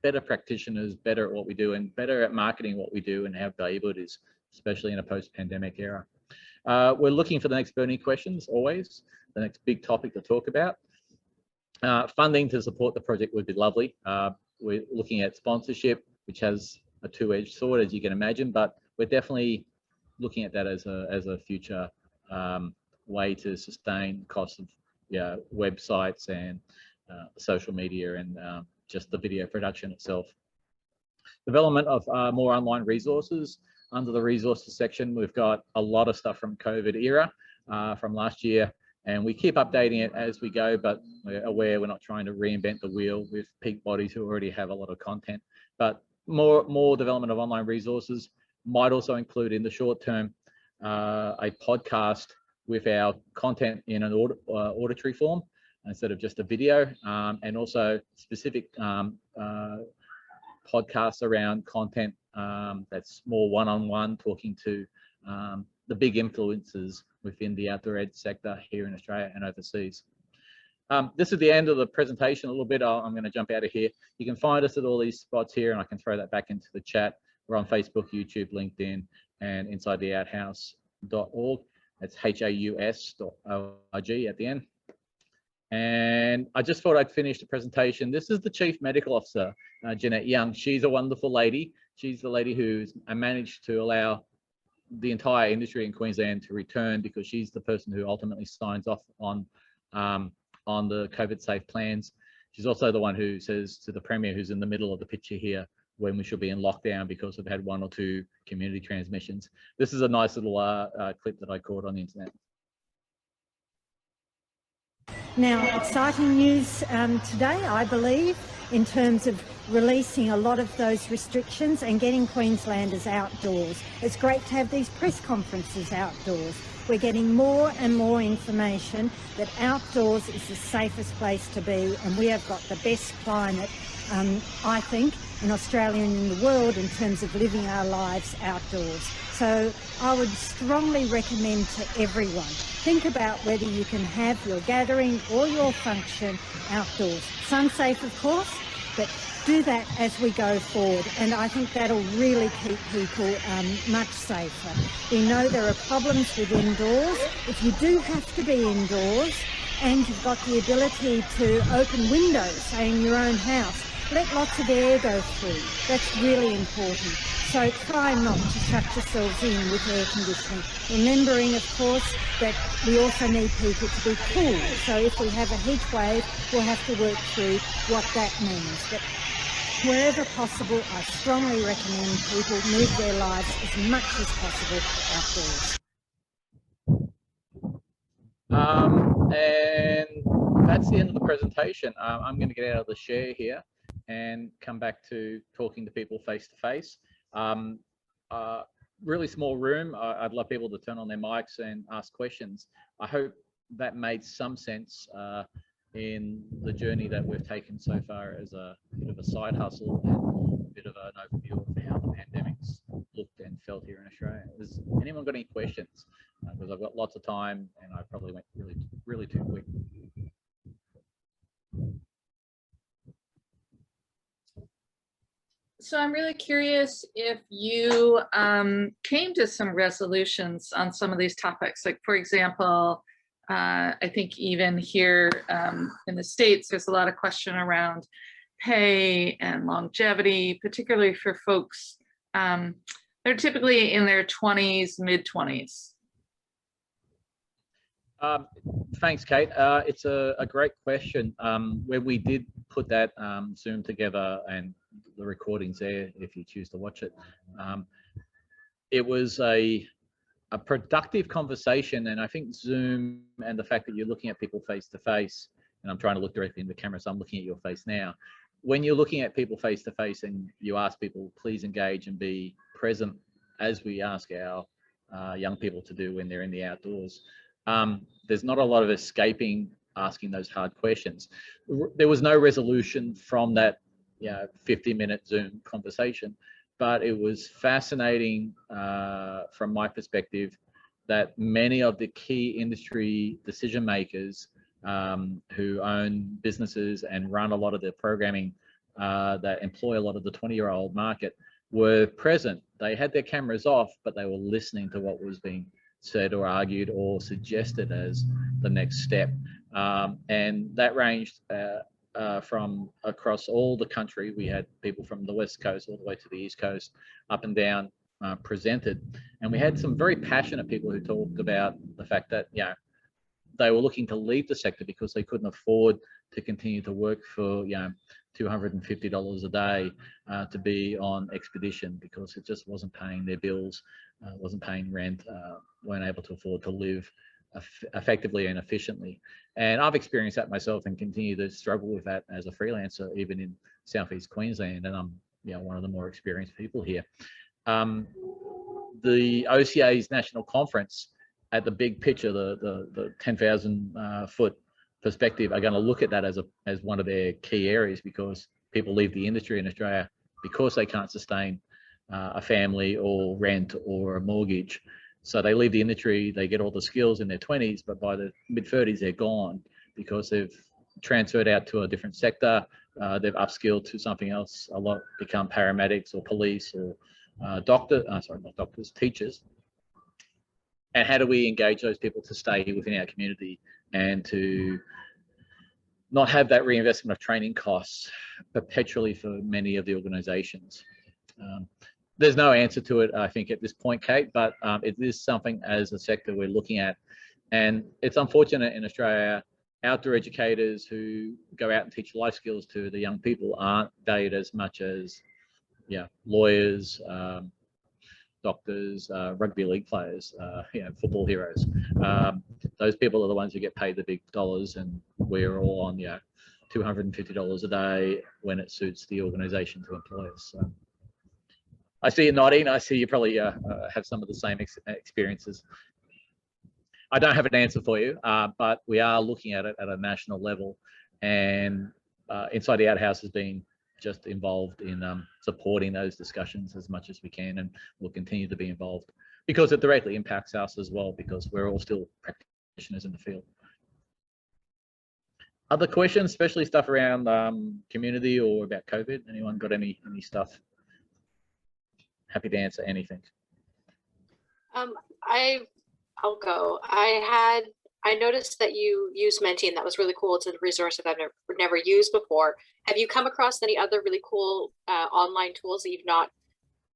better practitioners, better at what we do, and better at marketing what we do and how valuable it is, especially in a post-pandemic era. We're looking for the next burning questions, always, the next big topic to talk about. Funding to support the project would be lovely. We're looking at sponsorship, which has a two-edged sword, as you can imagine, but we're definitely looking at that as a future way to sustain costs of websites and social media and just the video production itself. Development of more online resources. Under the resources section, we've got a lot of stuff from COVID era from last year, and we keep updating it as we go, but we're aware we're not trying to reinvent the wheel with peak bodies who already have a lot of content. But more development of online resources might also include in the short term a podcast with our content in an auditory form instead of just a video, and also specific podcasts around content that's more one-on-one, talking to the big influencers within the outdoor ed sector here in Australia and overseas. This is the end of the presentation a little bit. I'm going to jump out of here. You can find us at all these spots here, and I can throw that back into the chat. We're on Facebook, YouTube, LinkedIn, and insidetheouthouse.org. That's HAUS.org at the end. And I just thought I'd finish the presentation. This is the Chief Medical Officer, Jeanette Young. She's a wonderful lady. She's the lady who's managed to allow the entire industry in Queensland to return, because she's the person who ultimately signs off on the COVID safe plans. She's also the one who says to the Premier, who's in the middle of the picture here, when we should be in lockdown because we've had 1 or 2 community transmissions. This is a nice little clip that I caught on the internet. Now, exciting news today, I believe, in terms of releasing a lot of those restrictions and getting Queenslanders outdoors. It's great to have these press conferences outdoors. We're getting more and more information that outdoors is the safest place to be, and we have got the best climate, I think, in Australia and in the world in terms of living our lives outdoors. So I would strongly recommend to everyone, think about whether you can have your gathering or your function outdoors. Sun safe, of course, but do that as we go forward, and I think that'll really keep people much safer. We know there are problems with indoors. If you do have to be indoors and you've got the ability to open windows, say in your own house, let lots of air go through. That's really important. So try not to shut yourselves in with air conditioning. Remembering, of course, that we also need people to be cool. So if we have a heat wave, we'll have to work through what that means. But wherever possible, I strongly recommend people move their lives as much as possible outdoors. And that's the end of the presentation. I'm going to get out of the share here and come back to talking to people face to face. Really small room. I'd love people to turn on their mics and ask questions. I hope that made some sense in the journey that we've taken so far as a bit of a side hustle and a bit of an overview of how the pandemic's looked and felt here in Australia. Has anyone got any questions? Because I've got lots of time and I probably went really too quick. So I'm really curious if you came to some resolutions on some of these topics. Like, for example, I think even here in the States, there's a lot of question around pay and longevity, particularly for folks they're typically in their 20s, mid-20s. Thanks, Kate. It's a great question. Where we did put that Zoom together, and the recording's there if you choose to watch it. It was a productive conversation, and I think Zoom and the fact that you're looking at people face to face, and I'm trying to look directly in the camera, so I'm looking at your face now. When you're looking at people face to face and you ask people, please engage and be present, as we ask our young people to do when they're in the outdoors. There's not a lot of escaping asking those hard questions. There was no resolution from that 50-minute Zoom conversation, but it was fascinating from my perspective that many of the key industry decision makers who own businesses and run a lot of the programming that employ a lot of the 20-year-old market were present. They had their cameras off, but they were listening to what was being said or argued or suggested as the next step. And that ranged from across all the country. We had people from the West Coast all the way to the East Coast, up and down, presented. And we had some very passionate people who talked about the fact that, they were looking to leave the sector because they couldn't afford to continue to work for, $250 a day to be on expedition, because it just wasn't paying their bills, wasn't paying rent, weren't able to afford to live effectively and efficiently. And I've experienced that myself and continue to struggle with that as a freelancer, even in Southeast Queensland. And I'm one of the more experienced people here. The OCA's national conference, at the big picture, the 10,000 foot perspective, are going to look at that as one of their key areas, because people leave the industry in Australia because they can't sustain a family or rent or a mortgage. So they leave the industry, they get all the skills in their 20s, but by the mid-30s they're gone because they've transferred out to a different sector, they've upskilled to something else, a lot become paramedics or police or teachers. And how do we engage those people to stay within our community and to not have that reinvestment of training costs perpetually for many of the organizations? There's no answer to it, I think, at this point, Kate, but it is something as a sector we're looking at. And it's unfortunate in Australia, outdoor educators who go out and teach life skills to the young people aren't valued as much as lawyers, doctors, rugby league players, football heroes. Those people are the ones who get paid the big dollars, and we're all on $250 a day when it suits the organisation to employ us. So I see you nodding. I see you probably have some of the same experiences. I don't have an answer for you, but we are looking at it at a national level, and Inside the Outhouse has been just involved in supporting those discussions as much as we can, and we'll continue to be involved because it directly impacts us as well, because we're all still practitioners in the field. Other questions, especially stuff around community or about COVID? Anyone got any stuff? Happy to answer anything. I'll go. I noticed that you used Menti, and that was really cool. It's a resource that I've never used before. Have you come across any other really cool online tools that you've not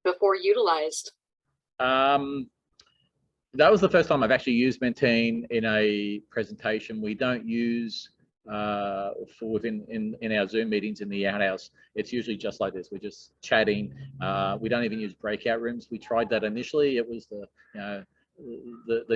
before utilized? That was the first time I've actually used Menti in a presentation. We don't use in our Zoom meetings in the Outhouse. It's usually just like this. We're just chatting. We don't even use breakout rooms. We tried that initially. It was the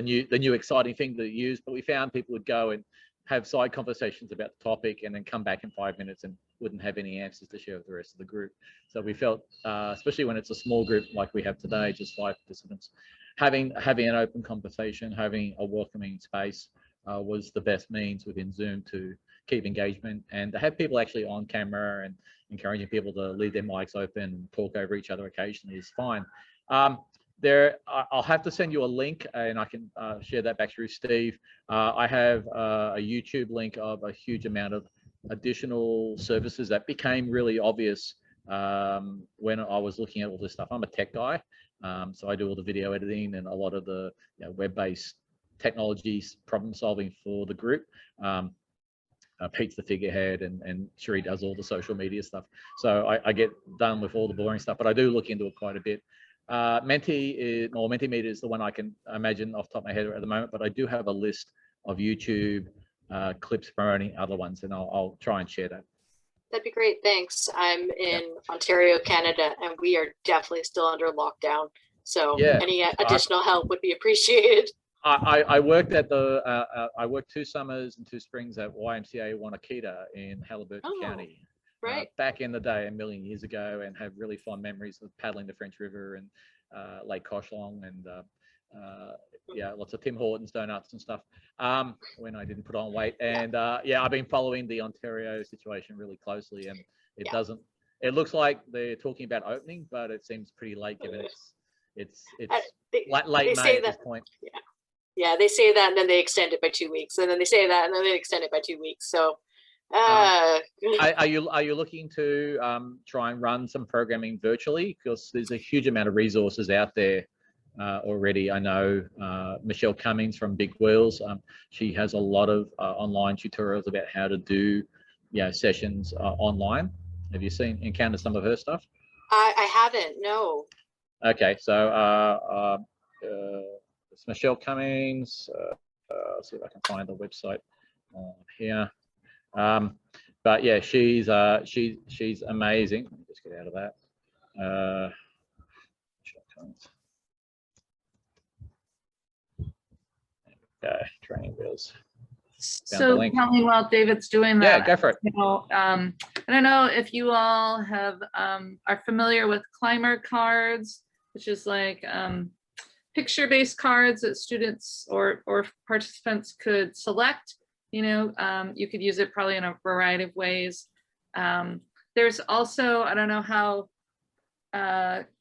new exciting thing to use, but we found people would go and have side conversations about the topic and then come back in 5 minutes and wouldn't have any answers to share with the rest of the group. So we felt, especially when it's a small group like we have today, just 5 participants, having an open conversation, having a welcoming space was the best means within Zoom to keep engagement, and to have people actually on camera and encouraging people to leave their mics open and talk over each other occasionally is fine. I'll have to send you a link, and I can share that back through Steve. I have a YouTube link of a huge amount of additional services that became really obvious when I was looking at all this stuff. I'm a tech guy, so I do all the video editing and a lot of the web-based technologies problem solving for the group. Pete's the figurehead, and Sheree does all the social media stuff. So I get done with all the boring stuff, but I do look into it quite a bit. Mentimeter is the one I can imagine off the top of my head at the moment, but I do have a list of YouTube clips promoting other ones, and I'll try and share that. That'd be great. Thanks. I'm in Ontario, Canada, and we are definitely still under lockdown. So any additional help would be appreciated. I worked at I worked 2 summers and 2 springs at YMCA Wanakita in Halliburton County. Right. Back in the day, a million years ago, and have really fond memories of paddling the French River and Lake Koshlong, and lots of Tim Hortons donuts and stuff when I didn't put on weight. And I've been following the Ontario situation really closely, and it looks like they're talking about opening, but it seems pretty late given it's late May at this point. Yeah, they say that, and then they extend it by 2 weeks, and then they say that, and then they extend it by 2 weeks. So are you looking to try and run some programming virtually? Because there's a huge amount of resources out there already. I know Michelle Cummings from Big Wheels. She has a lot of online tutorials about how to do sessions online. Have you encountered some of her stuff? I haven't, no. Okay, so it's Michelle Cummings. Let's see if I can find the website here. But yeah, she's amazing. Let me just get out of that. Okay, training wheels. So tell me while David's doing that. Yeah, go for it. I don't know if you all are familiar with climber cards, which is like picture-based cards that students or participants could select. You could use it probably in a variety of ways. There's also, I don't know how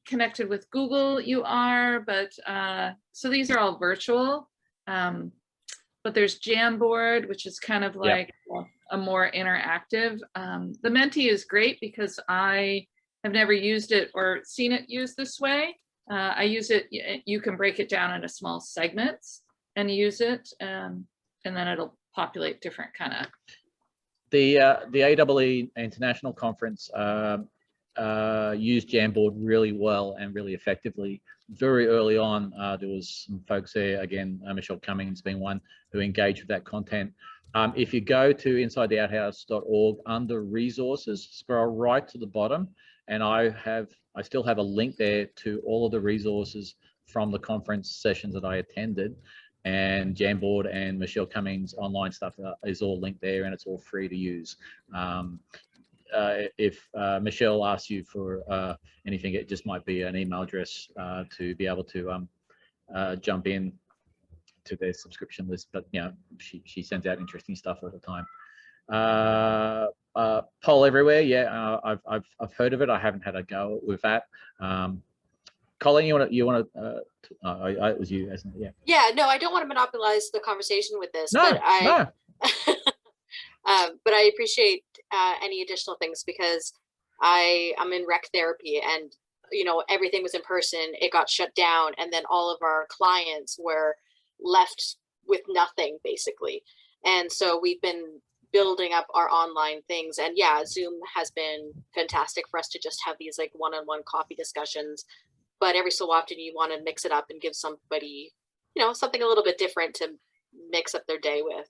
connected with Google you are, but so these are all virtual. But there's Jamboard, which is kind of like a more interactive. The Menti is great because I have never used it or seen it used this way. I use it, you can break it down into small segments and use it, and then it'll populate different kind of. The AEE International Conference used Jamboard really well and really effectively. Very early on, there was some folks there, again, Michelle Cummings being one, who engaged with that content. If you go to insidetheouthouse.org under resources, scroll right to the bottom, and I still have a link there to all of the resources from the conference sessions that I attended, and Jamboard and Michelle Cummings online stuff is all linked there, and it's all free to use. If Michelle asks you for anything, it just might be an email address to be able to jump in to their subscription list. But she sends out interesting stuff all the time. Poll everywhere, I've heard of it. I haven't had a go with that. Colleen, you want to? It was you, isn't it? Yeah. No, I don't want to monopolize the conversation with this. No, but but I appreciate any additional things because I'm in rec therapy, and everything was in person. It got shut down, and then all of our clients were left with nothing basically. And so we've been building up our online things, and Zoom has been fantastic for us to just have these like one-on-one coffee discussions. But every so often you want to mix it up and give somebody, something a little bit different to mix up their day with.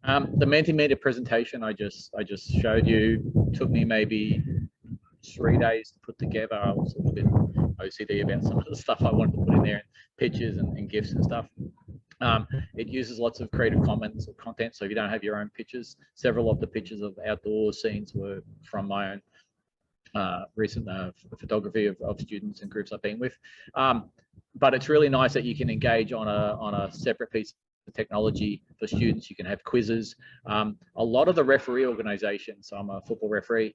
The Mentimeter presentation I just showed you took me maybe 3 days to put together. I was a little bit OCD about some of the stuff I wanted to put in there, pictures and GIFs and stuff. It uses lots of Creative Commons content, so if you don't have your own pictures, several of the pictures of outdoor scenes were from my own recent photography of students and groups I've been with. But it's really nice that you can engage on a separate piece of technology for students. You can have quizzes. A lot of the referee organizations, so I'm a football referee,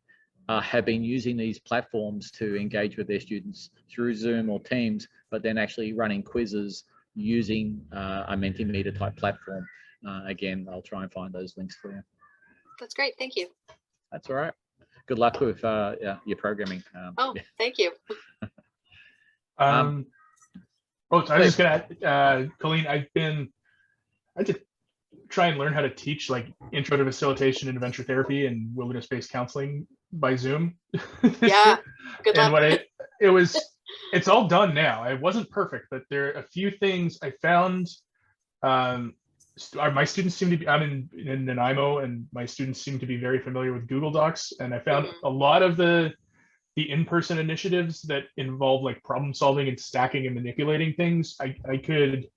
have been using these platforms to engage with their students through Zoom or Teams, but then actually running quizzes using a Mentimeter type platform. Again, I'll try and find those links for you. That's great. Thank you. That's all right. Good luck with your programming. Thank you. I was just gonna, Colleen, I had to try and learn how to teach like intro to facilitation and adventure therapy and wilderness-based counseling by Zoom. Yeah, good luck. And it's all done now. It wasn't perfect, but there are a few things I found my students seem to be, I'm in Nanaimo, and my students seem to be very familiar with Google Docs. And I found a lot of the in-person initiatives that involve like problem solving and stacking and manipulating things, I could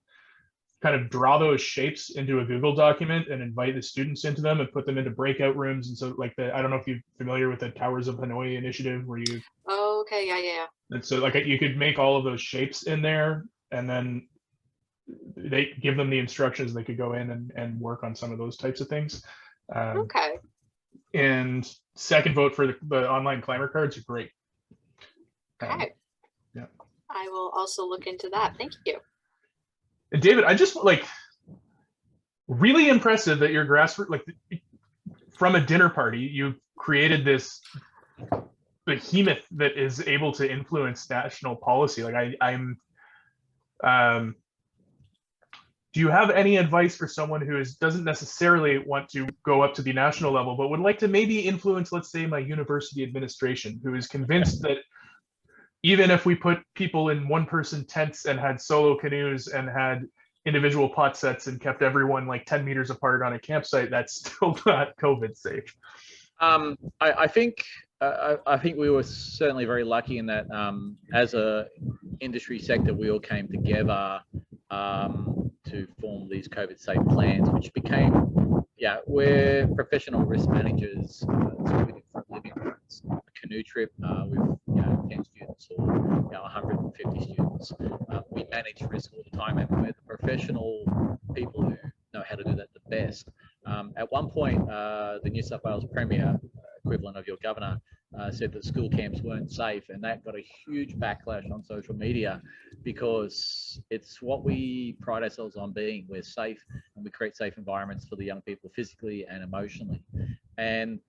kind of draw those shapes into a Google document and invite the students into them and put them into breakout rooms. And so like I don't know if you're familiar with the Towers of Hanoi initiative where you, Oh, okay, yeah. and so like you could make all of those shapes in there, and then they give them the instructions, they could go in and work on some of those types of things. Okay. And second vote for the online climber cards are great. Okay. Yeah. I will also look into that. Thank you. And David, I just like really impressive that your grassroots, like from a dinner party, you created this behemoth that is able to influence national policy. Like I'm do you have any advice for someone who doesn't necessarily want to go up to the national level, but would like to maybe influence, let's say, my university administration, who is convinced that even if we put people in one-person tents and had solo canoes and had individual pot sets and kept everyone like 10 meters apart on a campsite, that's still not COVID safe? I think we were certainly very lucky in that as a industry sector, we all came together to form these COVID safe plans, which became, we're professional risk managers. So we did front living rooms, a canoe trip with 10 students or 150 students. We manage risk all the time, and we're the professional people who know how to do that the best. At one point, the New South Wales Premier, equivalent of your governor, said that school camps weren't safe, and that got a huge backlash on social media because it's what we pride ourselves on being. We're safe, and we create safe environments for the young people physically and emotionally. And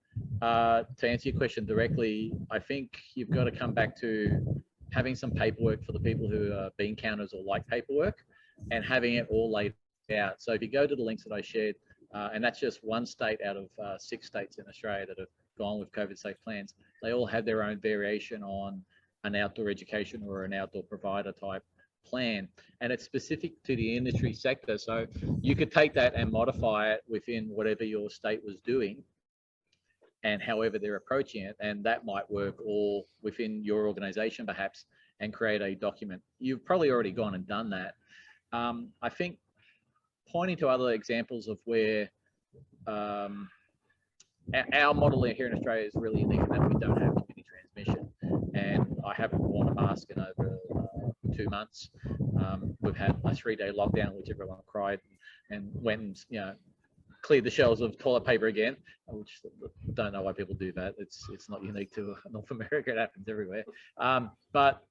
to answer your question directly, I think you've got to come back to having some paperwork for the people who are bean counters or like paperwork, and having it all laid out. So if you go to the links that I shared, and that's just one state out of 6 states in Australia that have gone with COVID safe plans, they all have their own variation on an outdoor education or an outdoor provider type plan, and it's specific to the industry sector. So you could take that and modify it within whatever your state was doing and however they're approaching it, and that might work, or within your organization perhaps, and create a document. You've probably already gone and done that. I think pointing to other examples of where our model here in Australia is really unique in that we don't have community transmission, and I haven't worn a mask in over 2 months. We've had a 3-day lockdown, which everyone cried and went and cleared the shelves of toilet paper again, which don't know why people do that. It's not unique to North America. It happens everywhere. But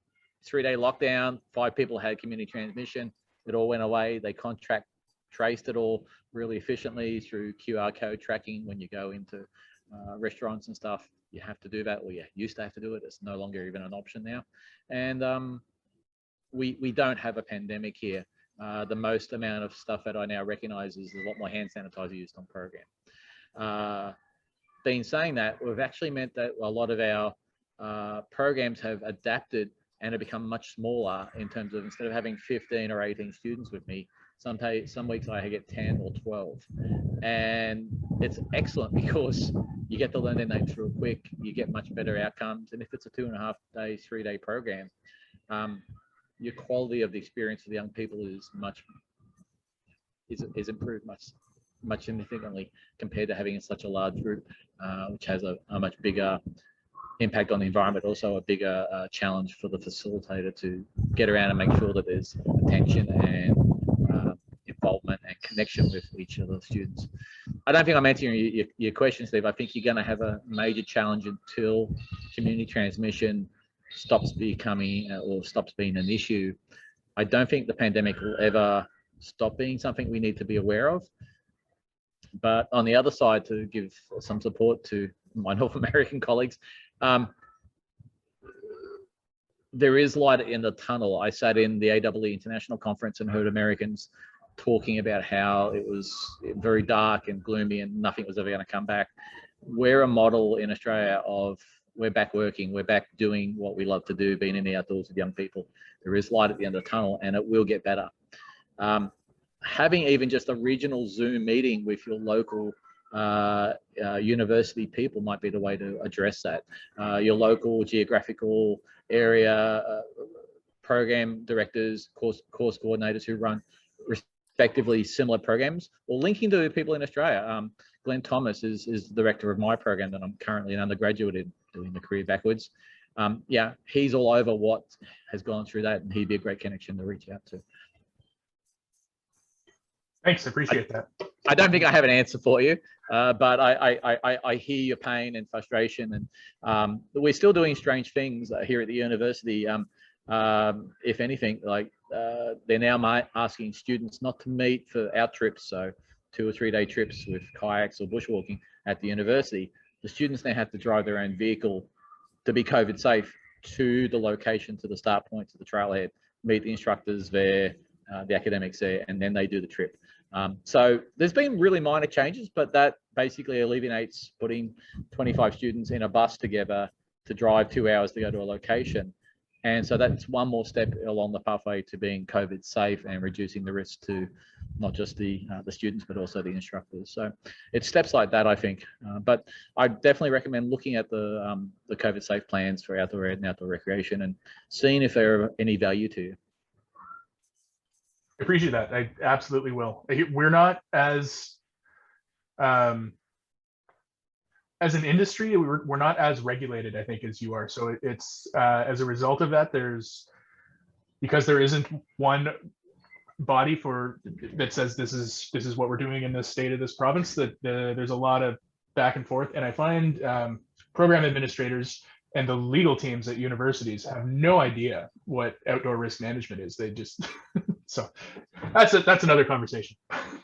3-day lockdown, 5 people had community transmission. It all went away. They contact traced it all really efficiently through QR code tracking. When you go into restaurants and stuff, you have to do that, or you used to have to do it. It's no longer even an option now. And we don't have a pandemic here. The most amount of stuff that I now recognize is a lot more hand sanitizer used on program. Been saying that, we've actually meant that a lot of our programs have adapted and have become much smaller in terms of, instead of having 15 or 18 students with me, some weeks I get 10 or 12. And it's excellent because you get to learn their names real quick, you get much better outcomes. And if it's a 2.5 day, 3-day program, your quality of the experience for the young people is improved much significantly compared to having such a large group, which has a much bigger impact on the environment, also a bigger challenge for the facilitator to get around and make sure that there's attention and involvement and connection with each of the students. I don't think I'm answering your question, Steve. I think you're going to have a major challenge until community transmission stops becoming or stops being an issue. I don't think the pandemic will ever stop being something we need to be aware of. But on the other side, to give some support to my North American colleagues, there is light in the tunnel. I sat in the AEE International Conference and heard Americans talking about how it was very dark and gloomy and nothing was ever going to come back. We're a model in Australia of, we're back working, we're back doing what we love to do, being in the outdoors with young people. There is light at the end of the tunnel, and it will get better. having even just a regional Zoom meeting with your local university people might be the way to address that. Your local geographical area program directors, course coordinators who run respectively similar programs, or linking to people in Australia. Glenn Thomas is the director of my program that I'm currently an undergraduate in, doing the career backwards. Yeah, he's all over what has gone through that, and he'd be a great connection to reach out to. Thanks, appreciate that. I don't think I have an answer for you, but I hear your pain and frustration, and we're still doing strange things here at the university. If anything, like they're now asking students not to meet for out trips, so 2 or 3 day trips with kayaks or bushwalking at the university. The students now have to drive their own vehicle to be COVID safe to the location, to the start point, to the trailhead, meet the instructors there, the academics there, and then they do the trip. So there's been really minor changes, but that basically alleviates putting 25 students in a bus together to drive 2 hours to go to a location. And so that's one more step along the pathway to being COVID safe and reducing the risk to not just the students, but also the instructors. So it's steps like that, I think. But I definitely recommend looking at the COVID safe plans for outdoor ed and outdoor recreation and seeing if they're of any value to you. I appreciate that. I absolutely will. We're not as an industry, we're not as regulated, I think, as you are. So it's as a result of that, because there isn't one body that says this is what we're doing in this state of this province, that there's a lot of back and forth. And I find program administrators and the legal teams at universities have no idea what outdoor risk management is. They just so that's another conversation.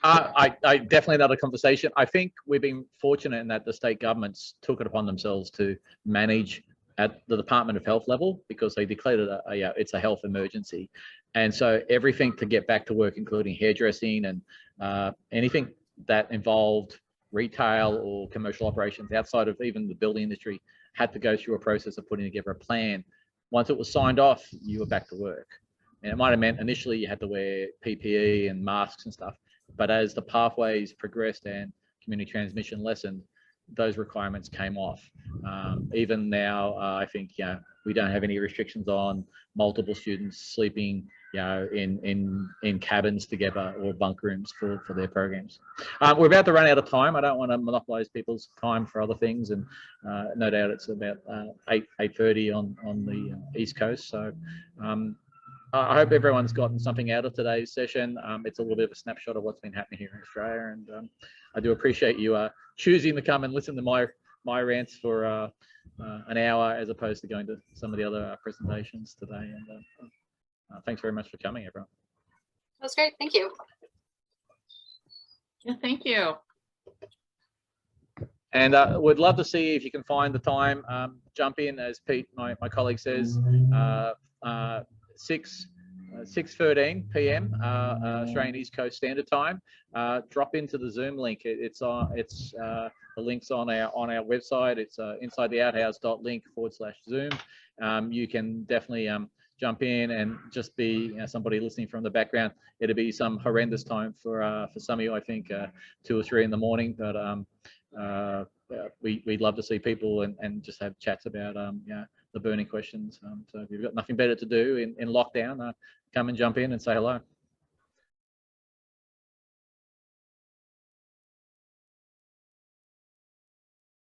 I definitely another conversation. I think we've been fortunate in that the state governments took it upon themselves to manage at the Department of Health level, because they declared it it's a health emergency, and so everything to get back to work, including hairdressing and anything that involved retail or commercial operations outside of even the building industry, had to go through a process of putting together a plan. Once it was signed off, you were back to work. And it might have meant initially you had to wear PPE and masks and stuff, but as the pathways progressed and community transmission lessened, those requirements came off. Even now, I think we don't have any restrictions on multiple students sleeping in cabins together or bunk rooms for their programs. We're about to run out of time. I don't want to monopolize people's time for other things, and no doubt it's about 8:30 on the East Coast. So I hope everyone's gotten something out of today's session. It's a little bit of a snapshot of what's been happening here in Australia, and I do appreciate you choosing to come and listen to my rants for an hour as opposed to going to some of the other presentations today. And thanks very much for coming, everyone. That's great. Thank you. Yeah, thank you. And would love to see if you can find the time, jump in, as Pete, my colleague, says, 6:13 p.m. Australian East Coast Standard Time. Drop into the Zoom link. The link's on our website. It's insidetheouthouse.link/Zoom. You can definitely jump in and just be somebody listening from the background. It'll be some horrendous time for some of you, I think, 2 or 3 in the morning. But we'd love to see people and just have chats about the burning questions. So if you've got nothing better to do in lockdown, come and jump in and say hello.